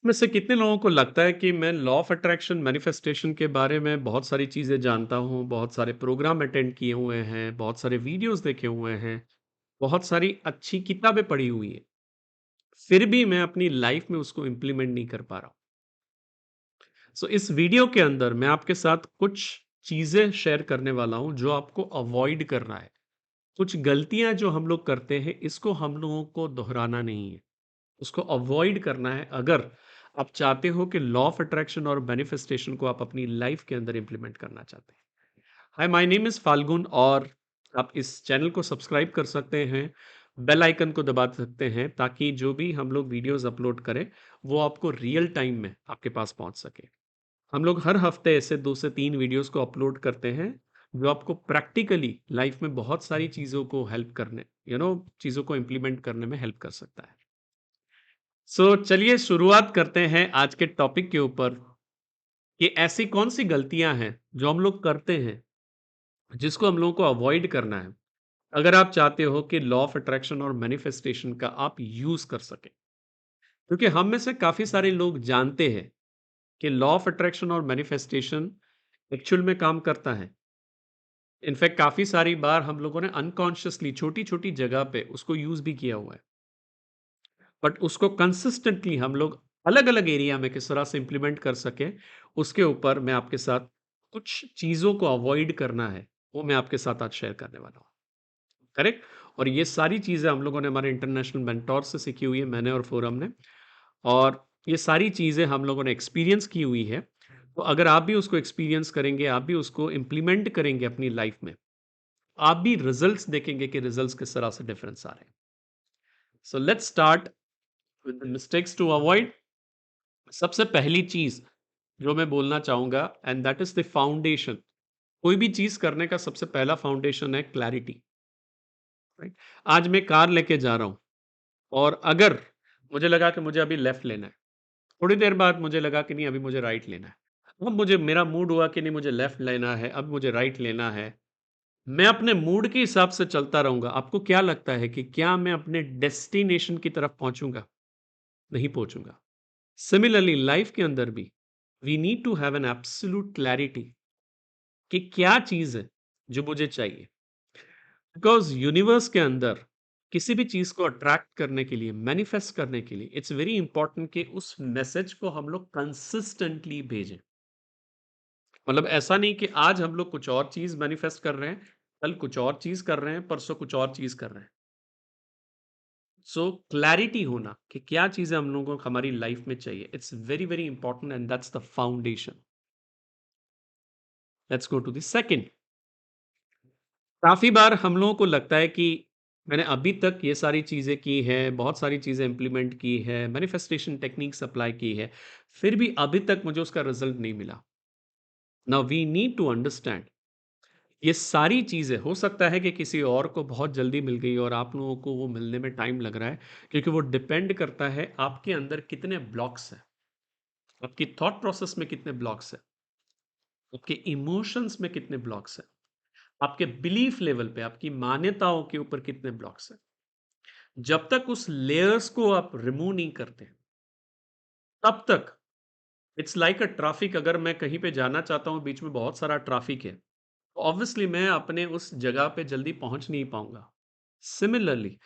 में से कितने लोगों को लगता है कि मैं लॉ ऑफ अट्रैक्शन मैनिफेस्टेशन के बारे में बहुत सारी चीज़ें जानता हूँ, बहुत सारे प्रोग्राम अटेंड किए हुए हैं, बहुत सारे वीडियोज़ देखे हुए हैं, बहुत सारी अच्छी किताबें पढ़ी हुई हैं, फिर भी मैं अपनी लाइफ़ में उसको इम्प्लीमेंट नहीं कर पा रहा हूँ। सो इस वीडियो के अंदर मैं आपके साथ कुछ चीज़ें शेयर करने वाला हूँ, जो आपको अवॉइड करना है। कुछ गलतियाँ जो हम लोग करते हैं, इसको हम लोगों को दोहराना नहीं है। उसको अवॉइड करना है अगर आप चाहते हो कि लॉ ऑफ अट्रैक्शन और मैनिफेस्टेशन को आप अपनी लाइफ के अंदर इंप्लीमेंट करना चाहते हैं। हाय, माय नेम इज़ फाल्गुन और आप इस चैनल को सब्सक्राइब कर सकते हैं, बेल आइकन को दबा सकते हैं ताकि जो भी हम लोग वीडियोज़ अपलोड करें, वो आपको रियल टाइम में आपके पास पहुँच सके। हम लोग हर हफ्ते ऐसे 2 से 3 वीडियोज़ को अपलोड करते हैं, जो आपको प्रैक्टिकली लाइफ में बहुत सारी चीज़ों को हेल्प करने चीज़ों को इंप्लीमेंट करने में हेल्प कर सकता है। चलिए शुरुआत करते हैं आज के टॉपिक के ऊपर कि ऐसी कौन-सी गलतियाँ हैं, जो हम लोग करते हैं, जिसको हम लोगों को अवॉइड करना है, अगर आप चाहते हो कि लॉ ऑफ अट्रैक्शन और मैनिफेस्टेशन का आप यूज़ कर सकें। क्योंकि हम में से काफ़ी सारे लोग जानते हैं कि लॉ ऑफ अट्रैक्शन और मैनिफेस्टेशन एक्चुअल में काम करता है। इनफैक्ट काफ़ी सारी बार हम लोगों ने अनकॉन्शियसली छोटी-छोटी जगह पे उसको यूज़ भी किया हुआ है। बट उसको कंसिस्टेंटली हम लोग अलग-अलग एरिया में किस तरह से इम्प्लीमेंट कर सकें, उसके ऊपर मैं आपके साथ कुछ चीज़ों को अवॉइड करना है, वो मैं आपके साथ आज शेयर करने वाला हूँ। करेक्ट? और ये सारी चीज़ें हम लोगों ने हमारे इंटरनेशनल मेंटोर से सीखी हुई है, मैंने और फोरम ने। और ये सारी चीज़ें हम लोगों ने एक्सपीरियंस की हुई है। तो अगर आप भी उसको एक्सपीरियंस करेंगे, आप भी उसको इम्प्लीमेंट करेंगे अपनी लाइफ में, आप भी रिजल्ट्स देखेंगे कि रिजल्ट्स किस तरह से डिफरेंस आ रहे हैं। So let's start with the mistakes to avoid. सबसे पहली चीज़ जो मैं बोलना चाहूँगा and that is the foundation. कोई भी चीज़ करने का सबसे पहला फाउंडेशन है क्लैरिटी, राइट? आज मैं कार लेके जा रहा हूँ और अगर मुझे लगा कि मुझे अभी लेफ्ट लेना है, थोड़ी देर बाद मुझे लगा कि नहीं अभी मुझे राइट लेना है। अब मुझे मेरा मूड हुआ कि नहीं मुझे लेफ्ट लेना है, अब मुझे राइट लेना है। मैं अपने मूड के हिसाब से चलता रहूँगा। आपको क्या लगता है कि क्या मैं अपने डेस्टिनेशन की तरफ पहुँचूँगा? नहीं पहुँचूँगा। सिमिलरली लाइफ़ के अंदर भी we need to have an absolute clarity कि क्या चीज़ है जो मुझे चाहिए। बिकॉज़ यूनिवर्स के अंदर किसी भी चीज़ को अट्रैक्ट करने के लिए, मैनिफेस्ट करने के लिए इट्स वेरी इंपॉर्टेंट कि उस मैसेज को हम लोग कंसिस्टेंटली भेजें। मतलब ऐसा नहीं कि आज हम लोग कुछ और चीज़ मैनिफेस्ट कर रहे हैं, कल कुछ और चीज़ कर रहे हैं, परसों कुछ और चीज़ कर रहे हैं। सो क्लैरिटी होना कि क्या चीज़ें हम लोगों को हमारी लाइफ में चाहिए, it's very, very important and that's the foundation. Let's go to the second. काफ़ी बार हम लोगों को लगता है कि मैंने अभी तक ये सारी चीज़ें की हैं, बहुत सारी चीज़ें इम्प्लीमेंट की है, मैनिफेस्टेशन टेक्निक्स अप्लाई की है, फिर भी अभी तक मुझे उसका रिज़ल्ट नहीं मिला। Now we need to understand ये सारी चीज़ें हो सकता है कि किसी और को बहुत जल्दी मिल गई और आप लोगों को वो मिलने में टाइम लग रहा है, क्योंकि वो डिपेंड करता है आपके अंदर कितने ब्लॉक्स हैं, आपकी थॉट प्रोसेस में कितने ब्लॉक्स हैं, आपके इमोशंस में कितने ब्लॉक्स हैं, आपके बिलीफ लेवल पे, आपकी मान्यताओं के ऊपर कितने ब्लॉक्स हैं। जब तक उस लेयर्स को आप रिमूव नहीं करते, तब तक इट्स लाइक अ ट्रैफिक। अगर मैं कहीं पे जाना चाहता हूँ, बीच में बहुत सारा ट्रैफिक है, तो ऑब्वियसली मैं अपने उस जगह पे जल्दी पहुँच नहीं पाऊँगा। सिमिलरली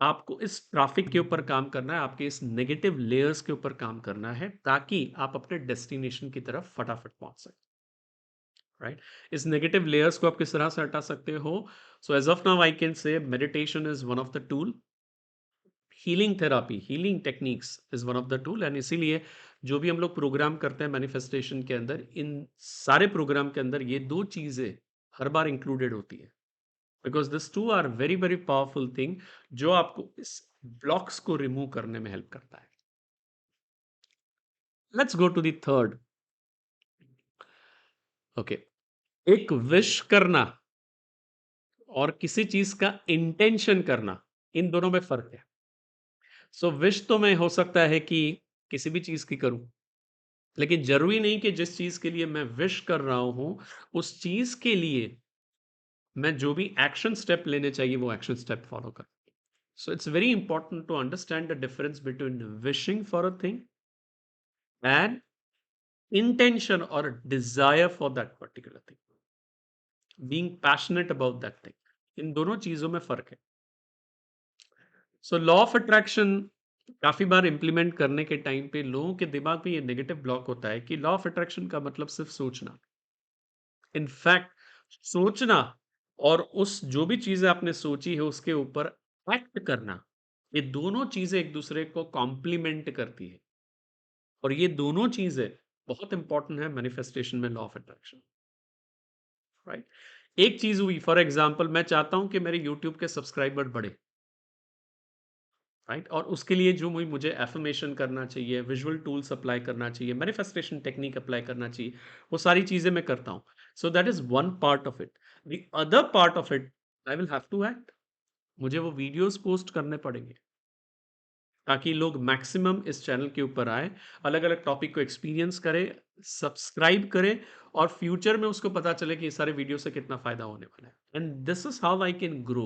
आपको इस ट्रैफिक के ऊपर काम करना है, आपके इस नेगेटिव लेयर्स के ऊपर काम करना है, ताकि आप अपने डेस्टिनेशन की तरफ फटाफट पहुँच सकें, राइट? इस नेगेटिव लेयर्स को आप किस तरह से हटा सकते हो? So as of now I can say meditation is one of the tool, healing therapy, healing techniques is one of the tool and इसीलिए जो भी हम लोग प्रोग्राम करते हैं मैनिफेस्टेशन के अंदर, इन सारे प्रोग्राम के अंदर ये 2 चीज़ें हर बार इंक्लूडेड होती है। Because this 2 are very, very powerful thing जो आपको इस ब्लॉक्स को रिमूव करने में हेल्प करता है। Let's go to the third. Okay, एक विश करना और किसी चीज़ का इंटेंशन करना, इन दोनों में फ़र्क है। सो विश तो मैं हो सकता है कि किसी भी चीज़ की करूँ, लेकिन ज़रूरी नहीं कि जिस चीज़ के लिए मैं विश कर रहा हूँ, उस चीज़ के लिए मैं जो भी एक्शन स्टेप लेने चाहिए, वो एक्शन स्टेप फ़ॉलो करूँ। So it's very important to understand the difference between wishing for a thing and intention or desire for that particular thing, being passionate about that thing. इन दोनों चीजों में फर्क है. So law of attraction काफी बार implement करने के time पे लोगों के दिमाग में ये नेगेटिव ब्लॉक होता है कि लॉ ऑफ अट्रैक्शन का मतलब सिर्फ सोचना. इनफैक्ट सोचना और उस जो भी चीजें आपने सोची है उसके ऊपर एक्ट करना, ये दोनों चीजें एक दूसरे को कॉम्प्लीमेंट करती है. और ये दोनों चीजें बहुत इंपॉर्टेंट है मैनिफेस्टेशन में, लॉ ऑफ अट्रैक्शन. राइट. एक चीज हुई, फॉर एग्जांपल मैं चाहता हूं कि मेरे यूट्यूब के सब्सक्राइबर बढ़े. राइट. और उसके लिए जो मुझे एफर्मेशन करना चाहिए, विजुअल टूल्स अप्लाई करना चाहिए, मैनिफेस्टेशन टेक्निक अप्लाई करना चाहिए, वो सारी चीजें मैं करता हूं. So that is one part of it. The other part of it, I will have to act. मुझे वो वीडियोस पोस्ट करने पड़ेंगे ताकि लोग मैक्सिमम इस चैनल के ऊपर आए, अलग अलग टॉपिक को एक्सपीरियंस करें, सब्सक्राइब करें, और फ्यूचर में उसको पता चले कि इस सारे वीडियो से कितना फायदा होने वाला है. And this is how I can grow.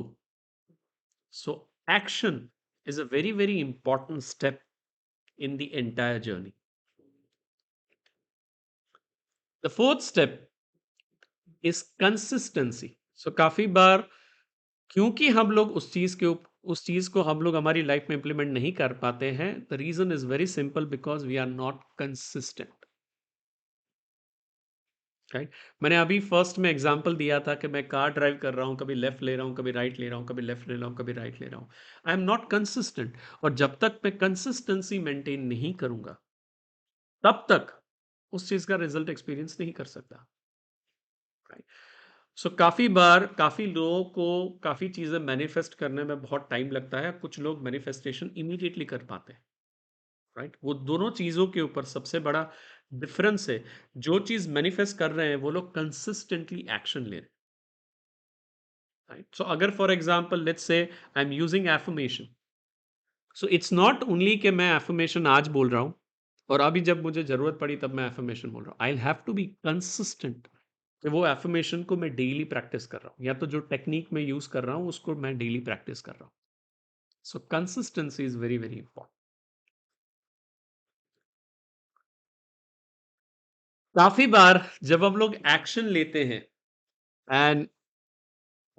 So action is a very, very important step in the entire journey. The fourth step is consistency. So काफी बार क्योंकि हम लोग उस चीज को हम लोग हमारी लाइफ में इंप्लीमेंट नहीं कर पाते हैं, the reason is very simple, because we are not consistent. Right. मैंने अभी फर्स्ट में एग्जांपल दिया था कि मैं कार ड्राइव कर रहा हूं, कभी लेफ्ट ले रहा हूं, कभी राइट ले रहा हूं, कभी लेफ्ट ले रहा हूं, कभी राइट ले रहा हूं. I am not consistent. और जब तक मैं कंसिस्टेंसी मेंटेन नहीं करूंगा, तब तक उस चीज का रिजल्ट एक्सपीरियंस नहीं कर सकता. राइट. सो काफी बार काफी लोगों को काफी चीजें मैनिफेस्ट करने में बहुत टाइम लगता है. कुछ लोग मैनिफेस्टेशन इमीडिएटली कर पाते हैं. राइट. वो दोनों चीजों के ऊपर सबसे बड़ा डिफरेंस है. जो चीज मैनिफेस्ट कर रहे हैं वो लोग कंसिस्टेंटली एक्शन ले रहे हैं. राइट. सो अगर for example let's say I am using affirmation, so it's not only कि मैं एफर्मेशन आज बोल रहा हूं और अभी जब मुझे जरूरत पड़ी तब मैं एफर्मेशन बोल रहा हूं. I have to be consistent कि वो एफर्मेशन को मैं डेली प्रैक्टिस कर रहा हूँ, या तो जो टेक्निक मैं यूज कर रहा हूँ उसको मैं डेली प्रैक्टिस कर रहा हूँ. सो consistency is very very important. काफी बार जब हम लोग एक्शन लेते हैं, एंड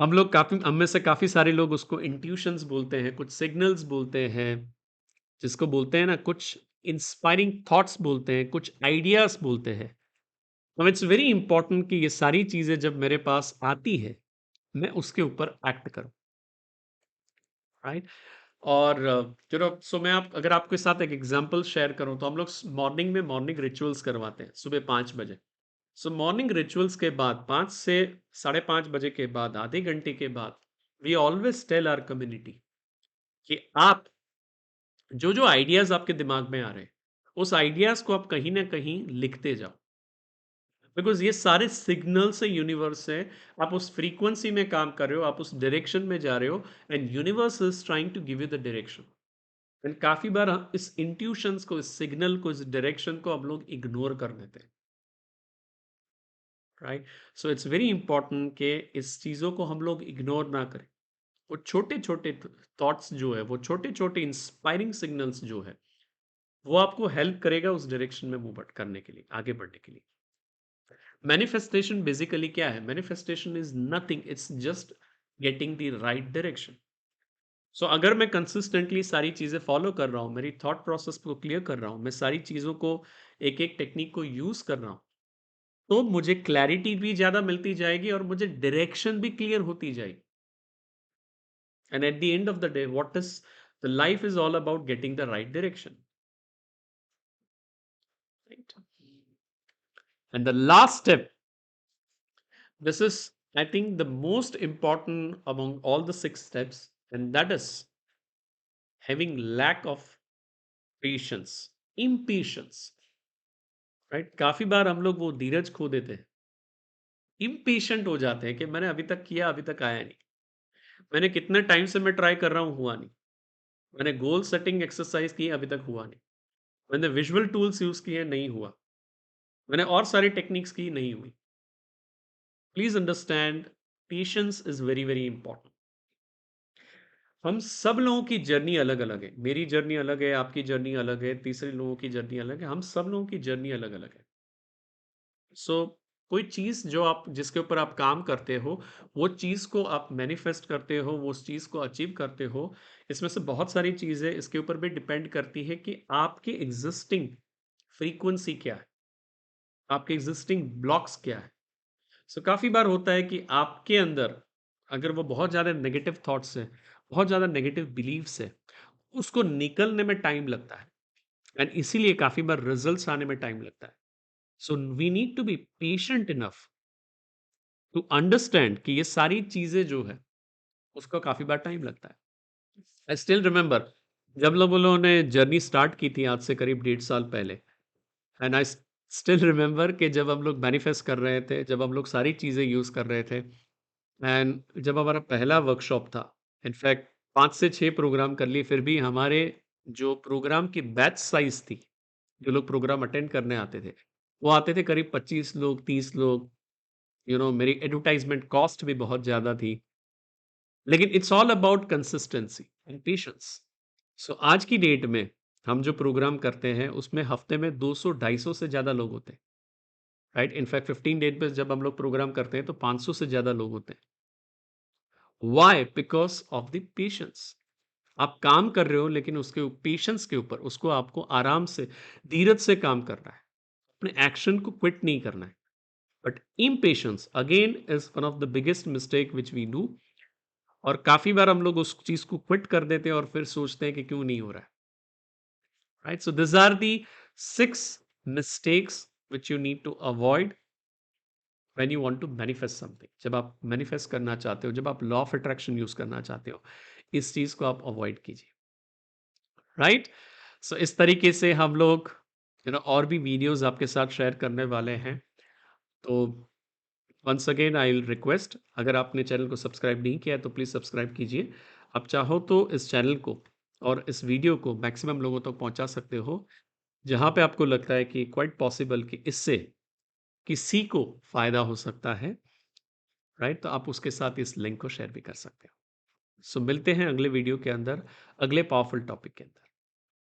हम में से काफी सारे लोग उसको इंट्यूशंस बोलते हैं, कुछ सिग्नल्स बोलते हैं, जिसको बोलते हैं ना, कुछ इंस्पायरिंग थॉट्स बोलते हैं, कुछ आइडियाज बोलते हैं. तो इट्स वेरी इंपॉर्टेंट कि ये सारी चीजें जब मेरे पास आती है, मैं उसके ऊपर एक्ट करूं. राइट. और सो मैं आप अगर आपके साथ एक एग्जांपल शेयर करूं, तो हम लोग मॉर्निंग में मॉर्निंग रिचुअल्स करवाते हैं सुबह 5 बजे. सो मॉर्निंग रिचुअल्स के बाद 5 से 5:30 बजे के बाद, आधे घंटे के बाद, we always tell our community कि आप जो जो आइडियाज आपके दिमाग में आ रहे हैं, उस आइडियाज को आप कहीं ना कहीं लिखते जाओ. बिकॉज ये सारे सिग्नल से यूनिवर्स से, आप उस फ्रीक्वेंसी में काम कर रहे हो, आप उस डायरेक्शन में जा रहे हो, and universe is trying to give you the direction. And काफी बार हम इस इंट्यूशंस को, इस सिग्नल को, इस डायरेक्शन को हम लोग इग्नोर कर देते हैं. Right. So it's very important कि इस चीजों को हम लोग इग्नोर ना करें. वो छोटे छोटे थॉट्स जो है, वो छोटे छोटे इंस्पायरिंग सिग्नल्स जो है, वो आपको हेल्प करेगा उस डायरेक्शन में मूव करने के लिए, आगे बढ़ने के लिए. मैनिफेस्टेशन बेसिकली क्या है? Manifestation is nothing, it's just getting the right direction. So अगर मैं कंसिस्टेंटली सारी चीजें फॉलो कर रहा हूँ, मेरी थॉट प्रोसेस को क्लियर कर रहा हूँ, मैं सारी चीजों को, एक एक टेक्निक को यूज कर रहा हूँ, तो मुझे क्लैरिटी भी ज्यादा मिलती जाएगी और मुझे डायरेक्शन भी क्लियर होती जाएगी. And at the end of the day, what is the life is all about getting the right direction. Right. And the last step, this is, I think, the most important among all the 6 steps, and that is having lack of patience, impatience. Right. काफी बार हम लोग वो धीरज खो देते हैं, impatient हो जाते हैं कि मैंने अभी तक किया, अभी तक आया नहीं. मैंने कितने टाइम से मैं ट्राई कर रहा हूं, हुआ नहीं. मैंने गोल सेटिंग एक्सरसाइज की, अभी तक हुआ नहीं. मैंने विजुअल टूल्स यूज किए, नहीं हुआ. मैंने और सारी टेक्निक्स की, नहीं हुई. Please understand, patience is very very important. हम सब लोगों की जर्नी अलग-अलग है। मेरी जर्नी अलग है, आपकी जर्नी अलग है, तीसरे लोगों की जर्नी अलग है, हम सब लोगों की जर्नी अलग-अलग है। सो कोई चीज़ जो आप जिसके ऊपर आप काम करते हो, वो चीज़ को आप मैनिफेस्ट करते हो, वो उस चीज़ को अचीव करते हो, इसमें से बहुत सारी चीज़ें इसके ऊपर भी डिपेंड करती है कि आपकी एग्ज़िस्टिंग फ्रीक्वेंसी क्या है, आपके एग्ज़िस्टिंग ब्लॉक्स क्या है। सो काफ़ी बार होता है कि आपके अंदर अगर वो बहुत ज़्यादा नेगेटिव थॉट्स हैं, बहुत ज़्यादा नेगेटिव बिलीव्स हैं, उसको निकलने में टाइम लगता है एंड इसीलिए काफ़ी बार रिज़ल्ट्स आने में टाइम लगता है। So we need to be patient enough to understand कि ये सारी चीज़ें जो है, उसको काफ़ी बार टाइम लगता है। आई स्टिल रिमेंबर जब लोगों ने जर्नी स्टार्ट की थी आज से करीब 1.5 साल पहले एंड आई स्टिल रिमेंबर कि जब हम लोग मैनिफेस्ट कर रहे थे, जब हम लोग सारी चीज़ें यूज़ कर रहे थे एंड जब हमारा पहला वर्कशॉप था, इनफैक्ट 5 से 6 प्रोग्राम कर लिए, फिर भी हमारे जो प्रोग्राम की बैच साइज़ थी, जो लोग प्रोग्राम अटेंड करने आते थे, वो आते थे करीब 25 लोग, 30 लोग, मेरी एडवर्टाइज़मेंट कॉस्ट भी बहुत ज़्यादा थी। लेकिन it's all about consistency and patience. So आज की डेट में हम जो प्रोग्राम करते हैं, उसमें हफ्ते में 200 250 से ज़्यादा लोग होते हैं, राइट? इनफैक्ट 15 डेज़ पे जब हम लोग प्रोग्राम करते हैं, तो 500 से ज़्यादा लोग होते हैं। Why? Because of the patience. आप काम कर रहे हो लेकिन उसके पेशेंस के ऊपर उसको आपको आराम से, धीरज से काम करना है। अपने एक्शन को क्विट नहीं करना है। But impatience again is one of the biggest mistake which we do और काफ़ी बार हम लोग उस चीज़ को क्विट कर देते हैं और फिर सोचते हैं कि क्यों नहीं हो रहा है, right? So these are the 6 mistakes which you need to avoid when you want to manifest something. जब आप मैनिफेस्ट करना चाहते हो, जब आप लॉ ऑफ अट्रैक्शन यूज़ करना चाहते हो, इस चीज़ को आप अवॉइड कीजिए, राइट? सो इस तरीके से हम लोग और भी वीडियोज़ आपके साथ शेयर करने वाले हैं। तो once again I will request, अगर आपने चैनल को सब्सक्राइब नहीं किया है तो प्लीज़ सब्सक्राइब कीजिए। आप चाहो तो इस चैनल को और इस वीडियो को मैक्सिमम लोगों तक पहुंचा सकते हो, जहां पे आपको लगता है कि क्वाइट पॉसिबल कि इससे किसी को फ़ायदा हो सकता है, राइट? तो आप उसके साथ इस लिंक को शेयर भी कर सकते हो। सो मिलते हैं अगले वीडियो के अंदर, अगले पावरफुल टॉपिक के अंदर।